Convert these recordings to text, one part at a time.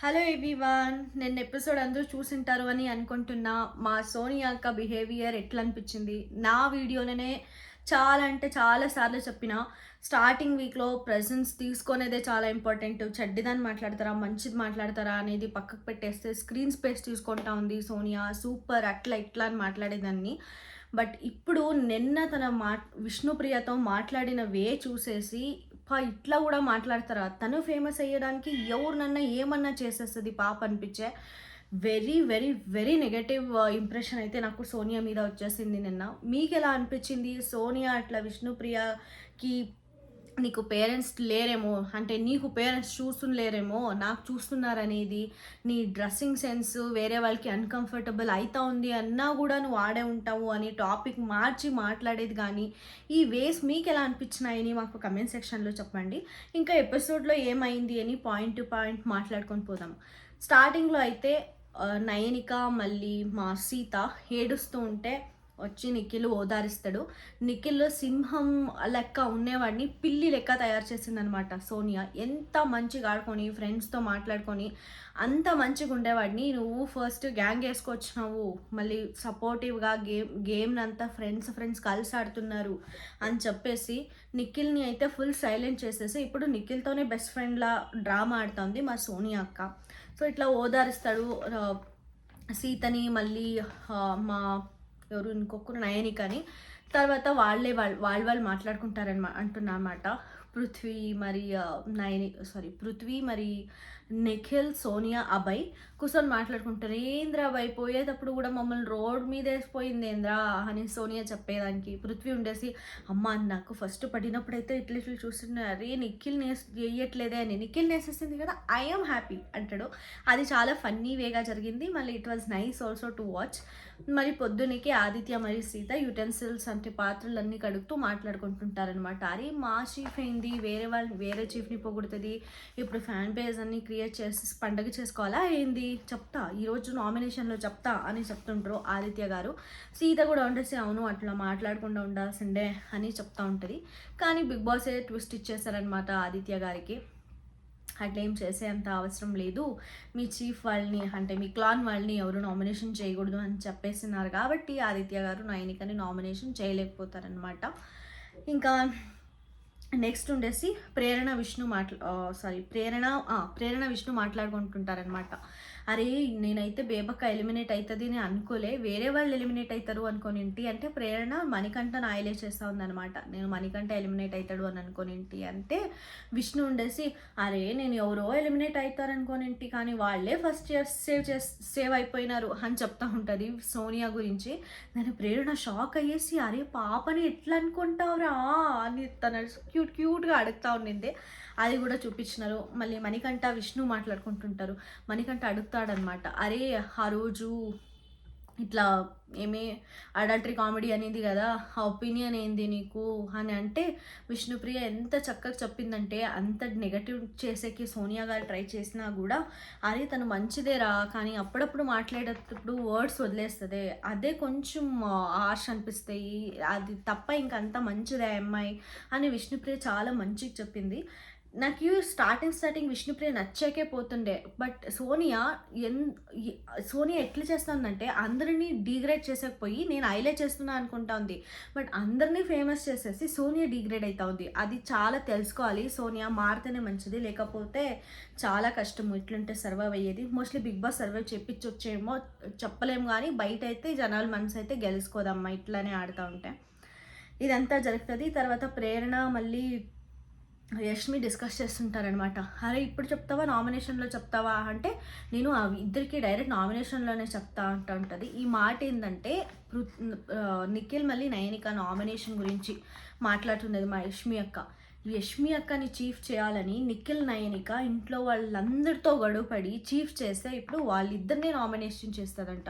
Hello everyone, నేను episode అందరూ చూసింటారు అని అనుకుంటున్నా. మా సోనియా అక్క బిహేవియర్ ఎట్లా అనిపించింది నా వీడియోలోనే చాలా అంటే చాలా సార్లు చెప్పిన. స్టార్టింగ్ వీక్లో ప్రెజెన్స్ తీసుకునేదే చాలా ఇంపార్టెంట్. చెడ్డిదాన్ని మాట్లాడతారా మంచిది మాట్లాడతారా అనేది పక్కకు పెట్టేస్తే స్క్రీన్ స్పేస్ తీసుకుంటా ఉంది సోనియా. సూపర్ అట్లా ఇట్లా అని మాట్లాడేదాన్ని. బట్ ఇప్పుడు నిన్న తన విష్ణుప్రియతో మాట్లాడిన వే చూసేసి ఇట్లా కూడా మాట్లాడతారా, తను ఫేమస్ అయ్యడానికి ఎవరినన్నా ఏమన్నా చేసేస్తుంది పాప అనిపించే. Very very very negative impression అయితే నాకు సోనియా మీద వచ్చేసింది నిన్న. మీకు ఎలా అనిపించింది? సోనియా అట్లా విష్ణుప్రియకి నీకు పేరెంట్స్ లేరేమో, అంటే నీకు పేరెంట్స్ చూస్తుండలేరేమో, నాకు చూస్తున్నారనేది, నీ డ్రెస్సింగ్ సెన్స్ వేరే వాళ్ళకి అన్కంఫర్టబుల్ అవుతా ఉంది అన్నా కూడా నువ్వు ఆడే ఉంటావు అని టాపిక్ మార్చి మాట్లాడేది. కానీ ఈ వేస్ మీకు ఎలా అనిపించినాయని మాకు కమెంట్ సెక్షన్లో చెప్పండి. ఇంకా ఎపిసోడ్లో ఏమైంది అని పాయింట్ టు పాయింట్ మాట్లాడుకొని పోదాం. స్టార్టింగ్లో అయితే నయనిక మళ్ళీ మా సీత ఏడుస్తూ ఉంటే వచ్చి నిఖిల్ ఓదారిస్తాడు. నిఖిల్ సింహం లెక్క ఉండేవాడిని పిల్లి లెక్క తయారు చేసిందనమాట సోనియా. ఎంత మంచిగా ఆడుకొని ఫ్రెండ్స్తో మాట్లాడుకొని అంత మంచిగా ఉండేవాడిని నువ్వు ఫస్ట్ గ్యాంగ్ వేసుకొచ్చినావు, మళ్ళీ సపోర్టివ్గా గేమ్ని అంతా ఫ్రెండ్స్ కలిసి ఆడుతున్నారు అని చెప్పేసి నిఖిల్ని అయితే ఫుల్ సైలెంట్ చేసేసి ఇప్పుడు నిఖిల్తోనే బెస్ట్ ఫ్రెండ్లా డ్రామా ఆడుతుంది మా సోనియా అక్క. సో ఇట్లా ఓదారిస్తాడు సీతని, మళ్ళీ మా ఎవరు ఇంకొకరు నయనికని. తర్వాత వాళ్ళు అంటున్నారన్నమాట. పృథ్వీ మరి పృథ్వీ మరి నిఖిల్ సోనియా అభయ్ కూర్చొని మాట్లాడుకుంటారు. ఏంద్రా అభయ్ పోయేటప్పుడు కూడా మమ్మల్ని రోడ్ మీద వేసిపోయింది ఏంద్రా అని సోనియా చెప్పేదానికి పృథ్వీ ఉండేసి, అమ్మ నాకు ఫస్ట్ పడినప్పుడైతే ఇట్లా చూస్తున్నారు, అరే నిఖిల్ వేయట్లేదే అని. నిఖిల్ నేసేసింది కదా, ఐఎమ్ హ్యాపీ అంటాడు. అది చాలా ఫన్నీ వేగా జరిగింది. మళ్ళీ it was nice also to watch. మరి పొద్దునికి ఆదిత్య మరియు సీత యూటెన్సిల్స్ అంటే పాత్రలన్నీ కడుగుతూ మాట్లాడుకుంటుంటారనమాట. అరే మా చీఫ్ ఏంది వేరే చీఫ్ని పొగుడుతుంది, ఇప్పుడు ఫ్యాన్ పేజ్ అన్ని క్రియేట్ చేసి పండగ చేసుకోవాలా ఏంది, చెప్తా ఈరోజు నామినేషన్లో చెప్తా అని చెప్తుంటారు ఆదిత్య గారు. సీత కూడా ఉండేసి అవును అట్లా మాట్లాడకుండా ఉండాల్సిందే అని చెప్తా ఉంటుంది. కానీ బిగ్ బాసే ట్విస్ట్ ఇచ్చేసారనమాట ఆదిత్య గారికి. అట్లా ఏం చేసే అంత అవసరం లేదు, మీ చీఫ్ వాళ్ళని అంటే మీ క్లాన్ వాళ్ళని ఎవరు నామినేషన్ చేయకూడదు అని చెప్పేసినారు కాబట్టి ఆదిత్య గారు నయనికని నామినేషన్ చేయలేకపోతారనమాట. ఇంకా నెక్స్ట్ ఉండేసి ప్రేరణ విష్ణు మాట్లాడుకుంటుంటారనమాట. అరే నేనైతే బేబక్క ఎలిమినేట్ అవుతుంది అని అనుకోలే, వేరే వాళ్ళు ఎలిమినేట్ అవుతారు అనుకోనింటి అంటే ప్రేరణ మణికంఠ నాయలే చేస్తూ ఉందనమాట. నేను మణికంఠ ఎలిమినేట్ అవుతాడు అని అనుకోనింటి అంటే విష్ణు ఉండేసి, అరే నేను ఎవరో ఎలిమినేట్ అవుతారు అనుకోనింటి కానీ వాళ్ళే ఫస్ట్ సేవ్ అయిపోయినారు అని చెప్తా ఉంటుంది సోనియా గురించి. నేను ప్రేరణ షాక్ అయ్యేసి, అరే పాపని ఎట్లా అనుకుంటావురా అని తన క్యూట్గా అడుగుతా ఉండింది. అది కూడా చూపించినారు. మళ్ళీ మణికంఠ విష్ణు మాట్లాడుకుంటుంటారు. మణికంఠ అడుగుతాడనమాట, అరే ఆ రోజు ఇట్లా ఏమి అడల్టరీ కామెడీ అనేది కదా, ఆ ఒపీనియన్ ఏంది నీకు అని అంటే విష్ణుప్రియ ఎంత చక్కగా చెప్పిందంటే అంత నెగటివ్ చేసేకి సోనియా గారు ట్రై చేసినా కూడా అరే తను మంచిదేరా కానీ అప్పుడప్పుడు మాట్లాడేటప్పుడు వర్డ్స్ వదిలేస్తుంది, అదే కొంచెం ఆర్ష్ అనిపిస్తాయి, అది తప్ప ఇంకంత మంచిదే అమ్మాయి అని విష్ణుప్రియ చాలా మంచిగా చెప్పింది. నాకు స్టార్టింగ్ విష్ణుప్రియ నచ్చాకే పోతుండే. బట్ సోనియా ఎట్లా చేస్తుందంటే అందరినీ డీగ్రేడ్ చేసేకపోయి నేను హైలైట్ చేస్తున్నా అనుకుంటా ఉంది. బట్ అందరినీ ఫేమస్ చేసేసి సోనియా డీగ్రేడ్ అవుతా ఉంది. అది చాలా తెలుసుకోవాలి. సోనియా మారితేనే మంచిది, లేకపోతే చాలా కష్టము ఇట్లుంటే సర్వైవ్ అయ్యేది. మోస్ట్లీ బిగ్ బాస్ సర్వైవ్ చేపించొచ్చేమో చెప్పలేము, కానీ బయట అయితే జనాల మనసు అయితే గెలుచుకోదమ్మా ఇట్లానే ఆడుతూ ఉంటే. ఇదంతా జరుగుతుంది. తర్వాత ప్రేరణ మళ్ళీ యష్మి డిస్కస్ చేస్తుంటారనమాట. అరే ఇప్పుడు చెప్తావా నామినేషన్లో చెప్తావా అంటే నేను ఇద్దరికి డైరెక్ట్ నామినేషన్లోనే చెప్తా అంటూ ఉంటుంది. ఈ మాట ఏంటంటే నిఖిల్ మళ్ళీ నయనిక నామినేషన్ గురించి మాట్లాడుతున్నది మా యష్మి అక్కని చీఫ్ చేయాలని నిఖిల్ నయనిక ఇంట్లో వాళ్ళందరితో గొడవపడి చీఫ్ చేస్తే ఇప్పుడు వాళ్ళిద్దరినే నామినేషన్ చేస్తుందంట.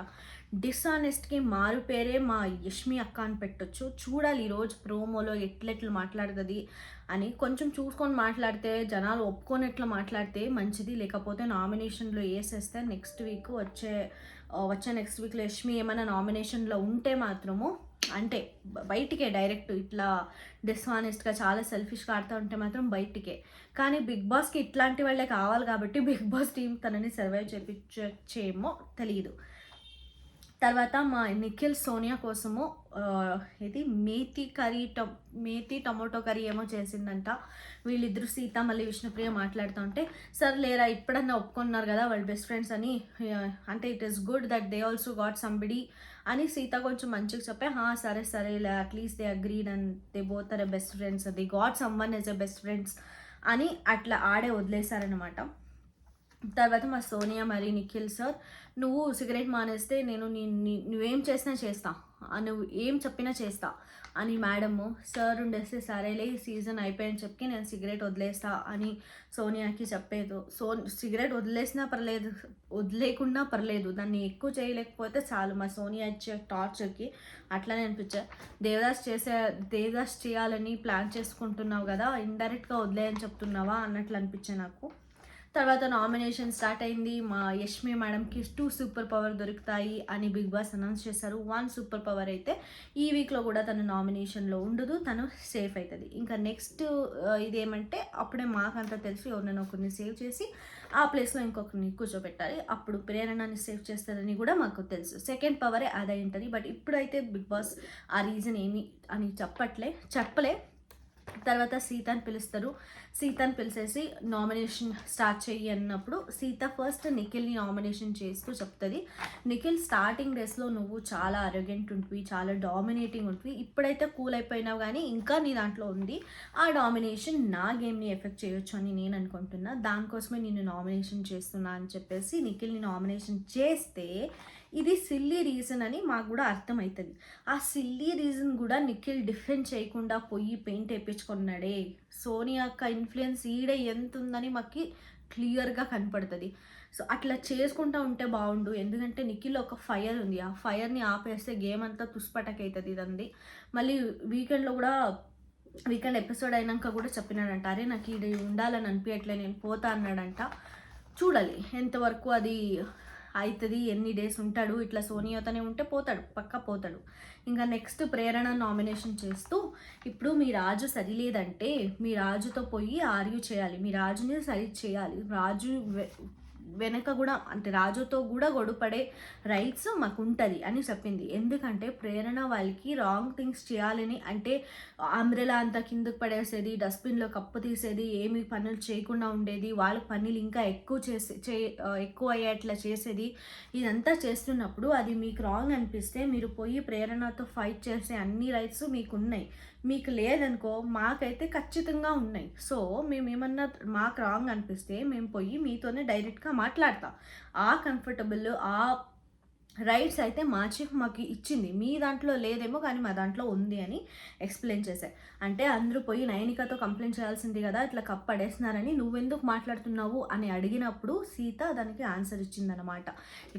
డిస్ఆనెస్ట్కి మారు పేరే మా యష్మి అక్క అని పెట్టొచ్చు. చూడాలి ఈరోజు ప్రోమోలో ఎట్లెట్లు మాట్లాడుతుంది అని. కొంచెం చూసుకొని మాట్లాడితే జనాలు ఒప్పుకోనట్లు మాట్లాడితే మంచిది, లేకపోతే నామినేషన్లో వేసేస్తే వచ్చే నెక్స్ట్ వీక్లో యష్మి ఏమైనా నామినేషన్లో ఉంటే మాత్రము అంటే బయటికే డైరెక్ట్ ఇట్లా డిస్హానెస్ట్గా చాలా సెల్ఫిష్గా ఆడుతూ ఉంటే మాత్రం బయటికే. కానీ బిగ్ బాస్కి ఇట్లాంటి వాళ్ళే కావాలి కాబట్టి బిగ్ బాస్ టీం తనని సర్వైవ్ చేపించొచ్చేమో తెలియదు. తర్వాత మా నిఖిల్ సోనియా కోసము ఇది మేతి టమోటో కర్రీ ఏమో చేసిందంట. వీళ్ళిద్దరు సీత మళ్ళీ విష్ణుప్రియ మాట్లాడుతూ ఉంటే, సరే లేరా ఇప్పుడన్నా ఒప్పుకున్నారు కదా వాళ్ళు బెస్ట్ ఫ్రెండ్స్ అని, అంటే it is good that they also got somebody అని సీత కొంచెం మంచిగా చెప్పే, సరే సరేలే at least they agreed and they both are a best friends, they got someone as a best friends అని అట్లా ఆడే వదిలేశారనమాట. తర్వాత మా సోనియా మరి నిఖిల్ సార్, నువ్వు సిగరెట్ మానేస్తే నేను నువ్వేం చేసినా చేస్తా, నువ్వు ఏం చెప్పినా చేస్తా అని మేడము. సార్ ఉండేస్తే సరేలే ఈ సీజన్ అయిపోయాయని చెప్పి నేను సిగరెట్ వదిలేస్తా అని సోనియాకి చెప్పేదు. సిగరెట్ వదిలేసినా పర్లేదు, వదిలేకున్నా పర్లేదు, దాన్ని ఎక్కువ చేయలేకపోతే చాలు మా సోనియా ఇచ్చే టార్చర్కి. అట్లనే అనిపించా. దేవదాస్ చేయాలని ప్లాన్ చేసుకుంటున్నావు కదా, ఇండైరెక్ట్గా వదిలేయని చెప్తున్నావా అన్నట్లు అనిపించే నాకు. తర్వాత నామినేషన్ స్టార్ట్ అయింది. మా యష్మి మేడంకి 2 సూపర్ పవర్ దొరుకుతాయి అని బిగ్ బాస్ అనౌన్స్ చేశారు. 1 సూపర్ పవర్ అయితే ఈ వీక్లో కూడా తను నామినేషన్లో ఉండదు, తను సేఫ్ అవుతుంది. ఇంకా నెక్స్ట్ ఇదేమంటే అప్పుడే మాకంతా తెలిసి ఎవరినైనా ఒకరిని సేవ్ చేసి ఆ ప్లేస్లో ఇంకొకరిని కూర్చోబెట్టాలి, అప్పుడు ప్రేరణని సేవ్ చేస్తారని కూడా మాకు తెలుసు. సెకండ్ పవరే అదే ఉంటుంది. బట్ ఇప్పుడైతే బిగ్ బాస్ ఆ రీజన్ ఏమి అని చెప్పలే. తర్వాత సీతని పిలుస్తారు. సీతని పిలిచేసి నామినేషన్ స్టార్ట్ చెయ్యి అన్నప్పుడు సీత ఫస్ట్ నిఖిల్ని నామినేషన్ చేస్తూ చెప్తుంది, నిఖిల్ స్టార్టింగ్ డేస్లో నువ్వు చాలా అరోగెంట్ ఉంటుంది, చాలా డామినేటింగ్ ఉంటుంది, ఇప్పుడైతే కూల్ అయిపోయినావు కానీ ఇంకా నీ దాంట్లో ఉంది, ఆ డామినేషన్ నా గేమ్ని ఎఫెక్ట్ చేయొచ్చు అని నేను అనుకుంటున్నా, దానికోసమే నేను నామినేషన్ చేస్తున్నా అని చెప్పేసి నిఖిల్ని నామినేషన్ చేస్తే ఇది సిల్లీ రీజన్ అని మాకు కూడా అర్థమవుతుంది. ఆ సిల్లీ రీజన్ కూడా నిఖిల్ డిఫెండ్ చేయకుండా పోయి పెయింట్ వేయించుకున్నాడే. సోనియా అక్క ఇన్ఫ్లుయెన్స్ ఈడే ఎంత ఉందని మాకు క్లియర్గా కనపడుతుంది. సో అట్లా చేసుకుంటూ ఉంటే బాగుండు, ఎందుకంటే నిఖిల్ ఒక ఫైర్ ఉంది, ఆ ఫైర్ని ఆపేస్తే గేమ్ అంతా తుస్పటకవుతుంది ఇదండి. మళ్ళీ వీకెండ్ ఎపిసోడ్ అయినాక కూడా చెప్పినాడంట, అరే నాకు ఇది ఉండాలని అనిపించట్లే నేను పోతా అన్నాడంట. చూడాలి ఎంతవరకు అది అవుతుంది, ఎన్ని డేస్ ఉంటాడు, ఇట్లా సోనియాతోనే ఉంటే పక్కా పోతాడు. ఇంకా నెక్స్ట్ ప్రేరణ నామినేషన్ చేస్తూ, ఇప్పుడు మీ రాజు సరిలేదంటే మీ రాజుతో పోయి ఆర్గ్యూ చేయాలి, మీ రాజుని సరి చేయాలి, రాజు వెనక కూడా అంటే రాజుతో కూడా గొడవపడే రైట్స్ మాకు ఉంటుంది అని చెప్పింది. ఎందుకంటే ప్రేరణ వాళ్ళకి రాంగ్ థింగ్స్ చేయాలని, అంటే అంబ్రెలా అంతా కిందకు పడేసేది, డస్ట్బిన్లో కప్పు తీసేది, ఏమి పనులు చేయకుండా ఉండేది, వాళ్ళ పనులు ఇంకా ఎక్కువ అయ్యేట్లా చేసేది, ఇదంతా చేస్తున్నప్పుడు అది మీకు రాంగ్ అనిపిస్తే మీరు పోయి ప్రేరణతో ఫైట్ చేసే అన్ని రైట్స్ మీకు ఉన్నాయి. మీకు లేదనుకో మాకైతే ఖచ్చితంగా ఉన్నాయి. సో మేము ఏమన్నా మాకు రాంగ్ అనిపిస్తే మేము పోయి మీతోనే డైరెక్ట్గా మాట్లాడతాం. ఆ కంఫర్టబుల్ ఆ రైట్స్ అయితే మా చీఫ్ మాకు ఇచ్చింది, మీ దాంట్లో లేదేమో కానీ మా దాంట్లో ఉంది అని ఎక్స్ప్లెయిన్ చేశారు. అంటే అందరూ పోయి నైనికతో కంప్లైంట్ చేయాల్సింది కదా, ఇట్లా కప్ పడేస్తున్నారని, నువ్వెందుకు మాట్లాడుతున్నావు అని అడిగినప్పుడు సీత దానికి ఆన్సర్ ఇచ్చిందనమాట.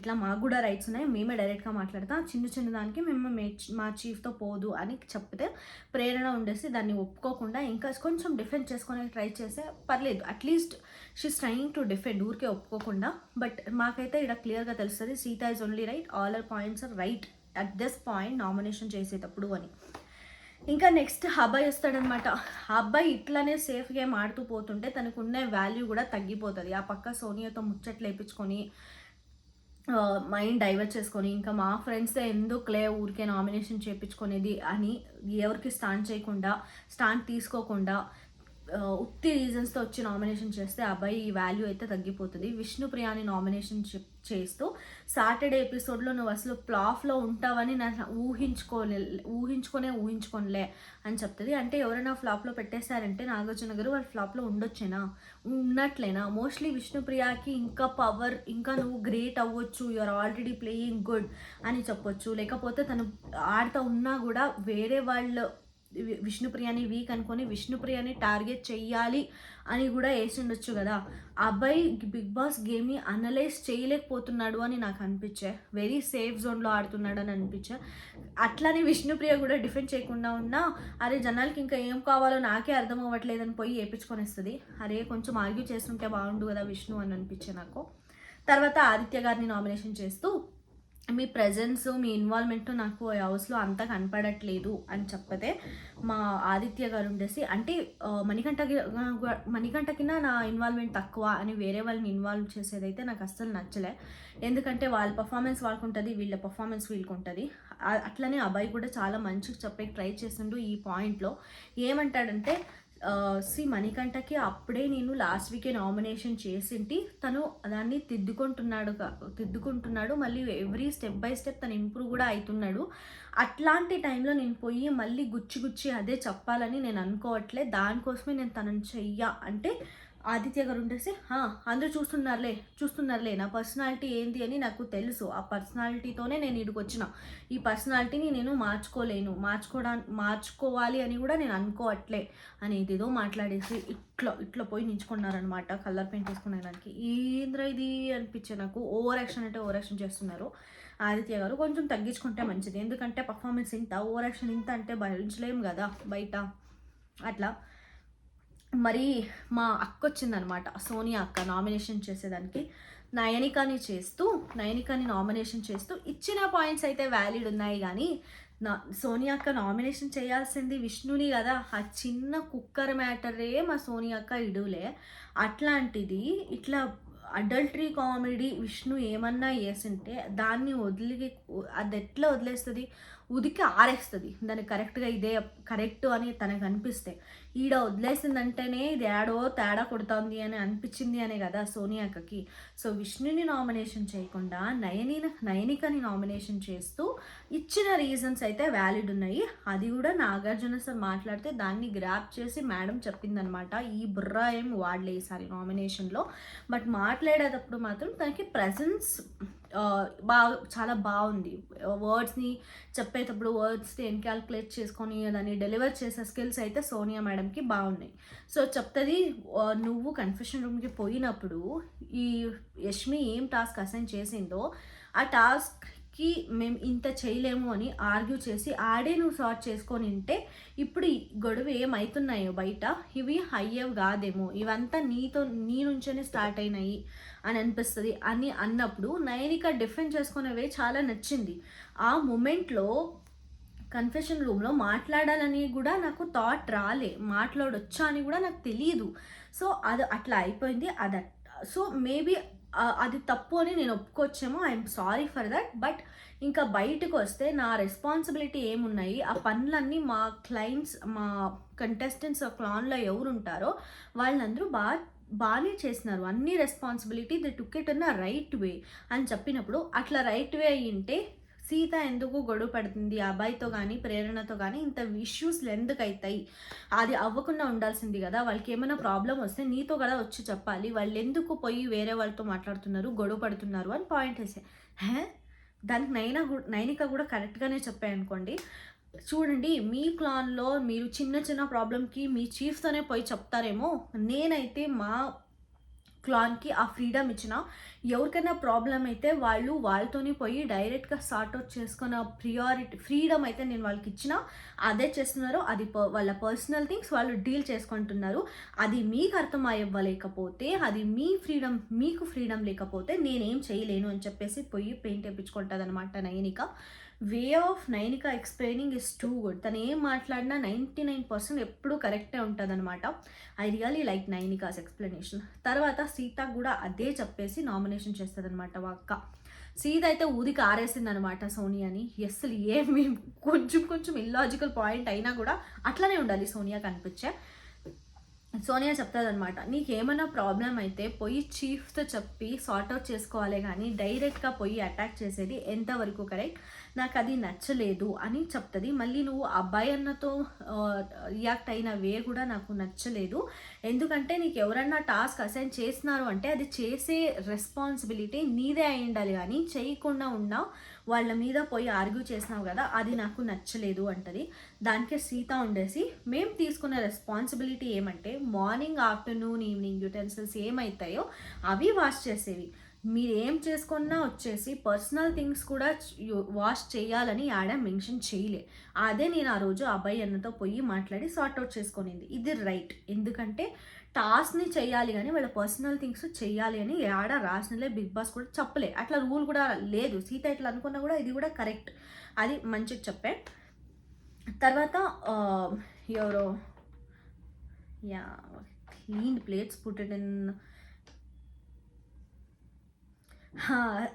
ఇట్లా మాకు కూడా రైట్స్ ఉన్నాయి, మేమే డైరెక్ట్గా మాట్లాడతాం, చిన్న దానికి మేము మా చీఫ్తో పోదు అని చెప్తే ప్రేరణ ఉండేసి దాన్ని ఒప్పుకోకుండా ఇంకా కొంచెం డిఫెండ్ చేసుకొని ట్రై చేస్తే పర్లేదు, at least she's trying to defend, ఊరికే ఒప్పుకోకుండా. బట్ మాకైతే ఇక్కడ క్లియర్గా తెలుస్తుంది Sita is only right, all our points are right at this point nomination చేసేటప్పుడు అని. ఇంకా నెక్స్ట్ అబ్బాయి వస్తాడనమాట. ఆ అబ్బాయి ఇట్లానే సేఫ్ గేమ్ ఆడుతూ పోతుంటే తనకు ఉన్న వాల్యూ కూడా తగ్గిపోతుంది. ఆ పక్క సోనియాతో ముచ్చట్లు వేయించుకొని మైండ్ డైవర్ట్ చేసుకొని ఇంకా మా ఫ్రెండ్స్తో ఎందుకులే ఊరికే నామినేషన్ చేయించుకునేది అని ఎవరికి స్టాండ్ తీసుకోకుండా ఉత్తి రీజన్స్తో వచ్చి నామినేషన్ చేస్తే అబ్బాయి ఈ వాల్యూ అయితే తగ్గిపోతుంది. విష్ణుప్రియాని నామినేషన్ చేస్తూ సాటర్డే ఎపిసోడ్లో నువ్వు అసలు ఫ్లాప్లో ఉంటావని నాకు ఊహించుకోనిలే అని చెప్తుంది. అంటే ఎవరైనా ఫ్లాప్లో పెట్టేశారంటే నాగార్జున గారు వాళ్ళు ఫ్లాప్లో ఉన్నట్లేనా? మోస్ట్లీ విష్ణుప్రియాకి ఇంకా పవర్, ఇంకా నువ్వు గ్రేట్ అవ్వచ్చు, యూఆర్ ఆల్రెడీ ప్లేయింగ్ గుడ్ అని చెప్పొచ్చు. లేకపోతే తను ఆడుతూ ఉన్నా కూడా వేరే వాళ్ళు విష్ణుప్రియాని వీక్ అనుకొని విష్ణుప్రియాని టార్గెట్ చెయ్యాలి అని కూడా వేసిండొచ్చు కదా. అబ్బాయి బిగ్ బాస్ గేమ్ని అనలైజ్ చేయలేకపోతున్నాడు అని నాకు అనిపించే, వెరీ సేఫ్ జోన్లో ఆడుతున్నాడు అని అనిపించే. అట్లానే విష్ణుప్రియ కూడా డిఫెండ్ చేయకుండా ఉన్నా, అరే జనాలకి ఇంకా ఏం కావాలో నాకే అర్థం అవ్వట్లేదని పోయి వేయించుకొనిస్తుంది, అరే కొంచెం ఆర్గ్యూ చేస్తుంటే బాగుండు కదా విష్ణు అని అనిపించే నాకు. తర్వాత ఆదిత్య గారిని నామినేషన్ చేస్తూ మీ ప్రెజెన్స్, మీ ఇన్వాల్వ్‌మెంట్ నాకు ఈ హౌస్‌లో అంత కనపడట్లేదు అని చెప్పతే, మా ఆదిత్య గారు ఉండేసి అంటే మణికంఠకినా నా ఇన్వాల్వ్‌మెంట్ తక్కువ అని వేరే వాళ్ళని ఇన్వాల్వ్ చేసేదైతే నాకు అస్సలు నచ్చలే. ఎందుకంటే వాళ్ళ పర్ఫార్మెన్స్ వాళ్ళకుంటది, వీళ్ళ పర్ఫార్మెన్స్ వీళ్ళకుంటది. అట్లనే అభయ్ కూడా చాలా మంచిగా చెప్పే ట్రై చేసిండు ఈ పాయింట్‌లో. ఏమంటాడంటే మణికంఠకి అప్పుడే నేను లాస్ట్ వీకే నామినేషన్ చేసింటి, తను దాన్ని తిద్దుకుంటున్నాడు, మళ్ళీ ఎవ్రీ స్టెప్ బై స్టెప్ తను ఇంప్రూవ్ కూడా అవుతున్నాడు. అట్లాంటి టైంలో నేను పోయి మళ్ళీ గుచ్చి అదే చెప్పాలని నేను అనుకోవట్లే, దానికోసమే నేను తనని అంటే ఆదిత్య గారు ఉండేసి అందరూ చూస్తున్నారులే నా పర్సనాలిటీ ఏంటి అని నాకు తెలుసు, ఆ పర్సనాలిటీతోనే నేను ఇక్కడికి వచ్చిన, ఈ పర్సనాలిటీని నేను మార్చుకోవాలి అని కూడా నేను అనుకోవట్లే అని ఏదేదో మాట్లాడేసి ఇట్లా పోయి నించుకున్నారనమాట కలర్ పెయింట్ వేసుకునేదానికి. ఏంద్ర ఇది అనిపించే నాకు. ఓవర్ యాక్షన్ చేస్తున్నారు. ఆదిత్య గారు కొంచెం తగ్గించుకుంటే మంచిది, ఎందుకంటే పర్ఫార్మెన్స్ ఇంత, ఓవర్ యాక్షన్ ఇంత అంటే భరించలేము కదా బయట. అట్లా మరి మా అక్క వచ్చిందనమాట, సోనియా అక్క, నామినేషన్ చేసేదానికి. నయనికాని నామినేషన్ చేస్తూ ఇచ్చిన పాయింట్స్ అయితే వ్యాలిడ్ ఉన్నాయి, కానీ సోనియా అక్క నామినేషన్ చేయాల్సింది విష్ణుని కదా. ఆ చిన్న కుక్కర్ మ్యాటరే మా సోనియా అక్క ఇడులే. అట్లాంటిది ఇట్లా అడల్టరీ కామెడీ విష్ణు ఏమన్నా వేసింటే దాన్ని అది ఎట్లా వదిలేస్తుంది, ఉదికి ఆరేస్తుంది దాన్ని. కరెక్ట్గా ఇదే కరెక్ట్ అని తనకు అనిపిస్తే, ఈడ వదిలేసిందంటేనే ఇది ఏడో తేడా కొడుతుంది అని అనిపించింది అనే కదా సోనియాకి. సో విష్ణుని నామినేషన్ చేయకుండా నయనికని నామినేషన్ చేస్తూ ఇచ్చిన రీజన్స్ అయితే వ్యాలిడ్ ఉన్నాయి. అది కూడా నాగార్జున సార్ మాట్లాడితే దాన్ని గ్రాప్ చేసి మేడం చెప్పిందనమాట. ఈ బుర్రా ఏం వాడలే ఈసారి నామినేషన్లో, బట్ మాట్లాడేటప్పుడు మాత్రం తనకి ప్రెజెన్స్ చాలా బాగుంది. వర్డ్స్ని చెప్పేటప్పుడు వర్డ్స్ని క్యాల్కులేట్ చేసుకొని దాన్ని డెలివర్ చేసే స్కిల్స్ అయితే సోనియా మేడంకి బాగున్నాయి. సో చెప్తుంది, నువ్వు కన్ఫెషన్ రూమ్కి పోయినప్పుడు ఈ యష్మి ఏం టాస్క్ అసైన్ చేసిందో ఆ టాస్క్కి మేము ఇంత చేయలేము అని ఆర్గ్యూ చేసి ఆడే నువ్వు సార్ట్ చేసుకొని ఉంటే ఇప్పుడు గొడవ ఏమవుతున్నాయో బయట ఇవి అయ్యేవి కాదేమో, ఇవంతా నీ నుంచే స్టార్ట్ అయినాయి అని అనిపిస్తుంది అని అన్నప్పుడు నయనిక డిఫెండ్ చేసుకునేవే చాలా నచ్చింది. ఆ మూమెంట్లో కన్ఫెషన్ రూమ్లో మాట్లాడాలని కూడా నాకు థాట్ రాలే, మాట్లాడొచ్చా అని కూడా నాకు తెలియదు. సో అది అట్లా అయిపోయింది. సో మేబీ అది తప్పు అని నేను ఒప్పుకోవచ్చేమో, I'm sorry for that. But ఇంకా బయటకు వస్తే నా రెస్పాన్సిబిలిటీ ఏమున్నాయి, ఆ పనులన్నీ మా క్లయింట్స్, మా కంటెస్టెంట్స్ క్లాన్లో ఎవరు ఉంటారో వాళ్ళందరూ బాగానే చేసినారు, అన్ని responsibility they took it in a right way అని చెప్పినప్పుడు, అట్లా రైట్ వే అయ్యింటే సీత ఎందుకు గొడవ పడుతుంది అబ్బాయితో కానీ ప్రేరణతో కానీ, ఇంత ఇష్యూస్లు ఎందుకు అవుతాయి, అది అవ్వకుండా ఉండాల్సింది కదా. వాళ్ళకి ఏమైనా ప్రాబ్లం వస్తే నీతో కూడా వచ్చి చెప్పాలి, వాళ్ళు ఎందుకు పోయి వేరే వాళ్ళతో మాట్లాడుతున్నారు, గొడవ పడుతున్నారు అని పాయింట్ వేసే. దానికి నైనిక కూడా కరెక్ట్గానే చెప్పాయి అనుకోండి. చూడండి, మీ క్లాన్లో మీరు చిన్న ప్రాబ్లంకి మీ చీఫ్తోనే పోయి చెప్తారేమో, నేనైతే మా క్లాన్కి ఆ ఫ్రీడమ్ ఇచ్చిన, ఎవరికైనా ప్రాబ్లం అయితే వాళ్ళతోనే పోయి డైరెక్ట్గా సార్ట్ అవుట్ చేసుకున్న ఫ్రీడమ్ అయితే నేను వాళ్ళకి ఇచ్చిన, అదే చేస్తున్నారు. అది వాళ్ళ పర్సనల్ థింగ్స్ వాళ్ళు డీల్ చేసుకుంటున్నారు. అది మీకు అర్థం అవ్వలేకపోతే, అది మీకు ఫ్రీడమ్ లేకపోతే నేనేం చేయలేను అని చెప్పేసి పోయి పెయింట్ వేయించుకుంటుంది అనమాట Nayanika. Way of Nainika explaining is too good. తను ఏం మాట్లాడినా 99% ఎప్పుడూ కరెక్టే ఉంటుంది అనమాట. I really like Nainika's explanation. తర్వాత సీత కూడా అదే చెప్పేసి నామినేషన్ చేస్తుంది అనమాట అక్క. సీత అయితే ఊదికి ఆరేసింది అనమాట సోనియాని. అసలు ఏమి కొంచెం ఇల్లాజికల్ పాయింట్ అయినా కూడా అట్లనే ఉండాలి సోనియాకి అనిపించే. సోనియా చెప్తుంది అనమాట, నీకేమైనా ప్రాబ్లం అయితే పోయి చీఫ్తో చెప్పి సార్ట్అవుట్ చేసుకోవాలి, కానీ డైరెక్ట్గా పోయి అటాక్ చేసేది ఎంతవరకు కరెక్ట్, నాకు అది నచ్చలేదు అని చెప్తుంది. మళ్ళీ నువ్వు అబ్బాయి అన్నతో రియాక్ట్ అయిన వే కూడా నాకు నచ్చలేదు. ఎందుకంటే నీకు ఎవరన్నా టాస్క్ అసైన్ చేసినారు అంటే అది చేసే రెస్పాన్సిబిలిటీ నీదే అయి ఉండాలి, కానీ చేయకుండా ఉన్నావు, వాళ్ళ మీద పోయి ఆర్గ్యూ చేసినావు కదా, అది నాకు నచ్చలేదు అంటది. దానికే సీత ఉండేసి, మేము తీసుకున్న రెస్పాన్సిబిలిటీ ఏమంటే మార్నింగ్ ఆఫ్టర్నూన్ ఈవినింగ్ యూటెన్సిల్స్ ఏమవుతాయో అవి వాష్ చేసేవి, మీరు ఏం చేసుకున్నా వచ్చేసి పర్సనల్ థింగ్స్ కూడా వాష్ చేయాలని యాడ మెన్షన్ చేయలే. అదే నేను ఆ రోజు అబ్బాయి అన్నతో పోయి మాట్లాడి సార్ట్అవుట్ చేసుకునింది. ఇది రైట్. ఎందుకంటే టాస్క్ని చేయాలి కానీ వాళ్ళ పర్సనల్ థింగ్స్ చేయాలి అని ఆడ రాసినలే, బిగ్ బాస్ కూడా చెప్పలే, అట్లా రూల్ కూడా లేదు. సీత ఇట్లా అనుకున్నా కూడా ఇది కూడా కరెక్ట్, అది మంచిగా చెప్పే. తర్వాత ఎవరో yeah clean plates put it in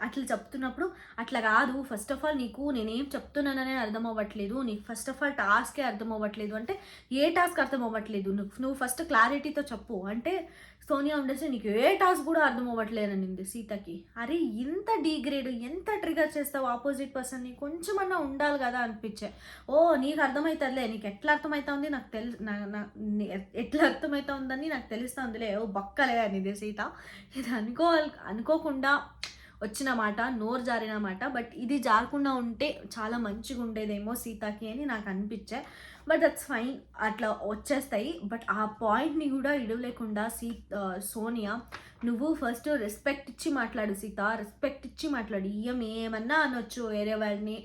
అట్లా చెప్తున్నప్పుడు అట్లా కాదు, ఫస్ట్ ఆఫ్ ఆల్ నీకు నేనేం చెప్తున్నాననే అర్థం అవ్వట్లేదు, నీకు ఫస్ట్ ఆఫ్ ఆల్ టాస్కే అర్థం అవ్వట్లేదు అంటే ఏ టాస్క్ అర్థం అవ్వట్లేదు, నువ్వు ఫస్ట్ క్లారిటీతో చెప్పు అంటే సోనియా ఉండేసి నీకు ఏ టాస్క్ కూడా అర్థం అవ్వట్లేదనింది సీతకి. అరే ఇంత డీగ్రేడ్, ఎంత ట్రిగర్ చేస్తావు ఆపోజిట్ పర్సన్ని, కొంచెమన్నా ఉండాలి కదా అనిపించే. ఓ నీకు అర్థమవుతుందిలే, నీకు ఎట్లా అర్థమవుతుంది నాకు ఎట్లా అర్థమవుతుందని నాకు తెలుస్తుందిలే, ఓ బక్కలే అనేది సీత. ఇది అనుకోకుండా వచ్చిన మాట, నోరు జారిన మాట. బట్ ఇది జారకుండా ఉంటే చాలా మంచిగా ఉండేదేమో సీతకి అని నాకు అనిపించే. బట్ దట్స్ ఫైన్, అట్లా వచ్చేస్తాయి. బట్ ఆ పాయింట్ని కూడా ఇడవలేకుండా సోనియా నువ్వు ఫస్ట్ రెస్పెక్ట్ ఇచ్చి మాట్లాడు సీత, రెస్పెక్ట్ ఇచ్చి మాట్లాడు. ఏమన్నా అనొచ్చు వేరే వాళ్ళని,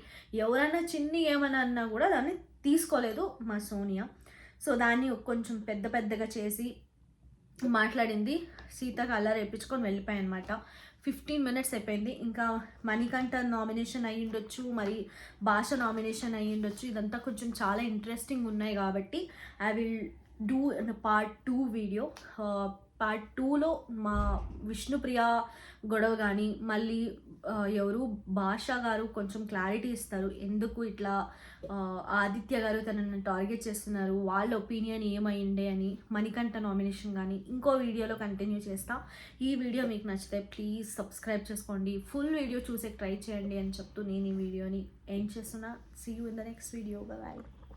ఎవరన్నా చిన్ని ఏమన్నా అన్నా కూడా దాన్ని తీసుకోలేదు మా సోనియా. సో దాన్ని కొంచెం పెద్దగా చేసి మాట్లాడింది. సీతకు అలా రేపించుకొని వెళ్ళిపోయాయి అనమాట. 15 minutes అయిపోయింది. ఇంకా మణికంఠ నామినేషన్ అయ్యి ఉండొచ్చు, మరి భాష నామినేషన్ అయ్యి ఉండొచ్చు. ఇదంతా కొంచెం చాలా ఇంట్రెస్టింగ్ ఉన్నాయి కాబట్టి I will do part 2 video. Part 2లో మా విష్ణుప్రియ గొడవ కానీ, మళ్ళీ ఎవరు భాష గారు కొంచెం క్లారిటీ ఇస్తారు, ఎందుకు ఇట్లా ఆదిత్య గారు తనని టార్గెట్ చేస్తున్నారు, వాళ్ళ ఒపీనియన్ ఏమైండే అని. మణికంఠ నామినేషన్ కానీ ఇంకో వీడియోలో కంటిన్యూ చేస్తా. ఈ వీడియో మీకు నచ్చితే ప్లీజ్ సబ్స్క్రైబ్ చేసుకోండి, ఫుల్ వీడియో చూసే ట్రై చేయండి అని చెప్తూ నేను ఈ వీడియోని ఎండ్ చేస్తున్నా. See you in the next video. By.